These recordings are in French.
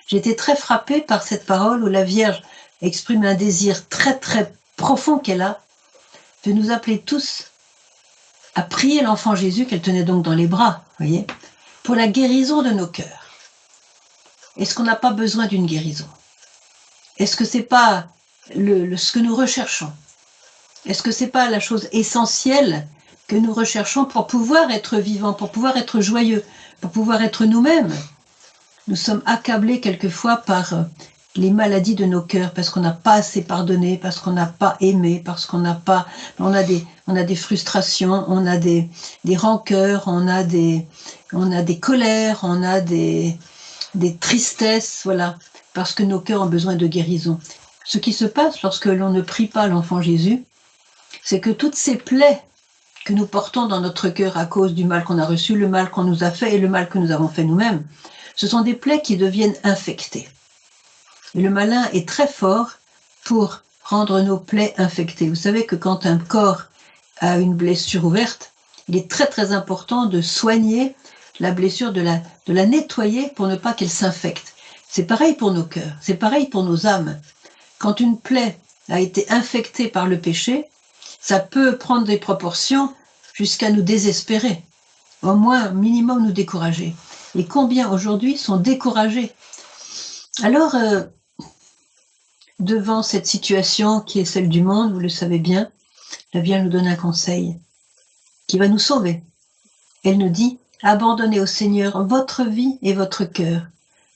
J'ai été très frappée par cette parole où la Vierge exprime un désir très très profond qu'elle a de nous appeler tous à prier l'enfant Jésus qu'elle tenait donc dans les bras, voyez, pour la guérison de nos cœurs. Est-ce qu'on n'a pas besoin d'une guérison? Est-ce que c'est pas ce que nous recherchons? Est-ce que c'est pas la chose essentielle que nous recherchons pour pouvoir être vivants, pour pouvoir être joyeux, pour pouvoir être nous-mêmes? Nous sommes accablés quelquefois par les maladies de nos cœurs, parce qu'on n'a pas assez pardonné, parce qu'on n'a pas aimé, parce qu'on n'a pas... On a des frustrations, on a des rancœurs, on a des colères, on a des tristesses, voilà, parce que nos cœurs ont besoin de guérison. Ce qui se passe lorsque l'on ne prie pas l'enfant Jésus, c'est que toutes ces plaies que nous portons dans notre cœur à cause du mal qu'on a reçu, le mal qu'on nous a fait et le mal que nous avons fait nous-mêmes, ce sont des plaies qui deviennent infectées. Et le malin est très fort pour rendre nos plaies infectées. Vous savez que quand un corps a une blessure ouverte, il est très très important de soigner la blessure, de la nettoyer pour ne pas qu'elle s'infecte. C'est pareil pour nos cœurs, c'est pareil pour nos âmes. Quand une plaie a été infectée par le péché, ça peut prendre des proportions jusqu'à nous désespérer, au moins minimum nous décourager. Et combien aujourd'hui sont découragés? Alors, devant cette situation qui est celle du monde, vous le savez bien, la Vierge nous donne un conseil qui va nous sauver. Elle nous dit, abandonnez au Seigneur votre vie et votre cœur,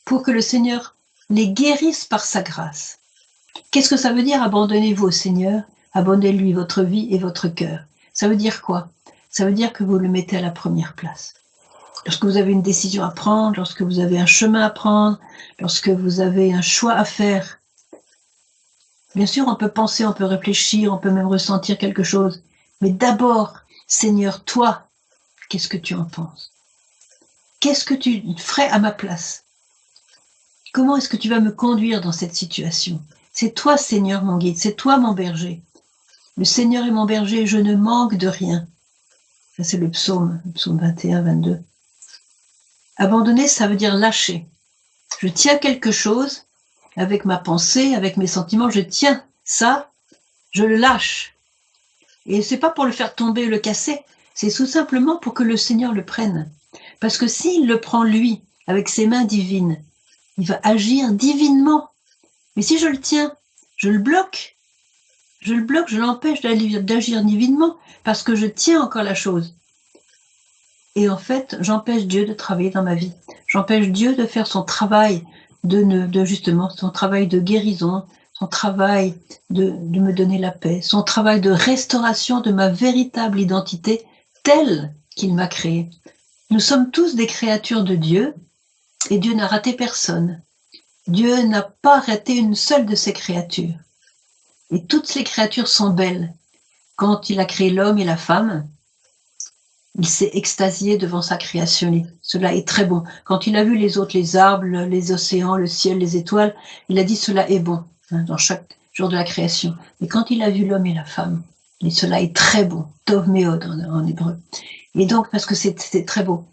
pour que le Seigneur les guérisse par sa grâce. Qu'est-ce que ça veut dire, abandonnez-vous au Seigneur, abandonnez-lui votre vie et votre cœur? Ça veut dire quoi? Ça veut dire que vous le mettez à la première place. Lorsque vous avez une décision à prendre, lorsque vous avez un chemin à prendre, lorsque vous avez un choix à faire, bien sûr, on peut penser, on peut réfléchir, on peut même ressentir quelque chose. Mais d'abord, Seigneur, toi, qu'est-ce que tu en penses? Qu'est-ce que tu ferais à ma place? Comment est-ce que tu vas me conduire dans cette situation? C'est toi, Seigneur, mon guide, c'est toi, mon berger. Le Seigneur est mon berger, je ne manque de rien. Ça, c'est le psaume 21, 22. Abandonner, ça veut dire lâcher. Je tiens quelque chose avec ma pensée, avec mes sentiments, je tiens ça, je le lâche. Et c'est pas pour le faire tomber, le casser, c'est tout simplement pour que le Seigneur le prenne. Parce que s'il le prend lui, avec ses mains divines, il va agir divinement. Mais si je le tiens, je le bloque, je l'empêche d'agir divinement, parce que je tiens encore la chose. Et en fait, j'empêche Dieu de travailler dans ma vie. J'empêche Dieu de faire son travail, justement, son travail de guérison, son travail de me donner la paix, son travail de restauration de ma véritable identité telle qu'il m'a créée. Nous sommes tous des créatures de Dieu, et Dieu n'a raté personne. Dieu n'a pas raté une seule de ses créatures. Et toutes les créatures sont belles. Quand il a créé l'homme et la femme, il s'est extasié devant sa création. Cela est très bon. Quand il a vu les autres, les arbres, les océans, le ciel, les étoiles, il a dit cela est bon, dans chaque jour de la création. Mais quand il a vu l'homme et la femme, il dit cela est très bon, tov meod en hébreu. Et donc, parce que c'est très beau.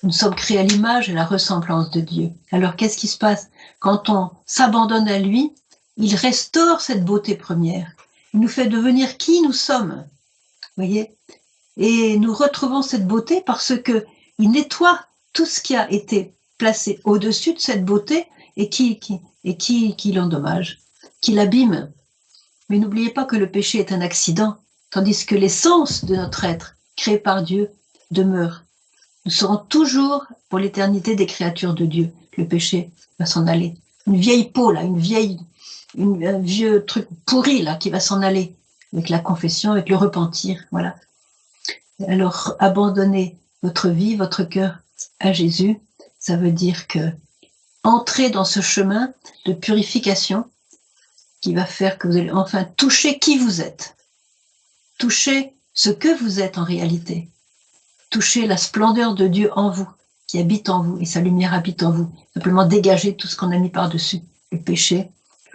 Nous sommes créés à l'image et à la ressemblance de Dieu. Alors, qu'est-ce qui se passe? Quand on s'abandonne à lui, il restaure cette beauté première. Il nous fait devenir qui nous sommes. Vous voyez? Et nous retrouvons cette beauté parce que il nettoie tout ce qui a été placé au-dessus de cette beauté et qui l'endommage, qui l'abîme. Mais n'oubliez pas que le péché est un accident, tandis que l'essence de notre être, créé par Dieu, demeure. Nous serons toujours, pour l'éternité, des créatures de Dieu. Le péché va s'en aller. Une vieille peau, là, un vieux truc pourri, là, qui va s'en aller, avec la confession, avec le repentir, voilà. Alors, abandonner votre vie, votre cœur à Jésus, ça veut dire que entrer dans ce chemin de purification qui va faire que vous allez enfin toucher qui vous êtes, toucher ce que vous êtes en réalité, toucher la splendeur de Dieu en vous, qui habite en vous, et sa lumière habite en vous. Simplement dégager tout ce qu'on a mis par-dessus, les péchés,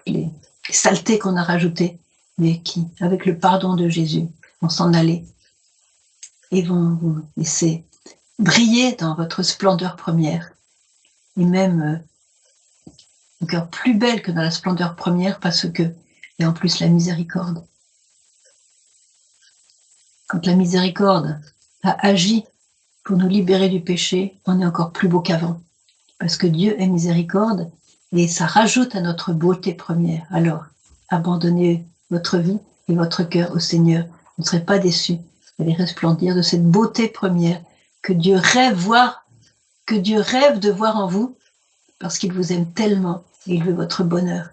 les saletés qu'on a rajoutées, mais qui, avec le pardon de Jésus, vont s'en aller et vont vous laisser briller dans votre splendeur première. Et même encore plus belle que dans la splendeur première, parce que il y a en plus la miséricorde. Quand la miséricorde a agi pour nous libérer du péché, on est encore plus beau qu'avant, parce que Dieu est miséricorde, et ça rajoute à notre beauté première. Alors, abandonnez votre vie et votre cœur au Seigneur. Vous ne serez pas déçus. Vous allez resplendir de cette beauté première que Dieu rêve de voir en vous, parce qu'il vous aime tellement et il veut votre bonheur.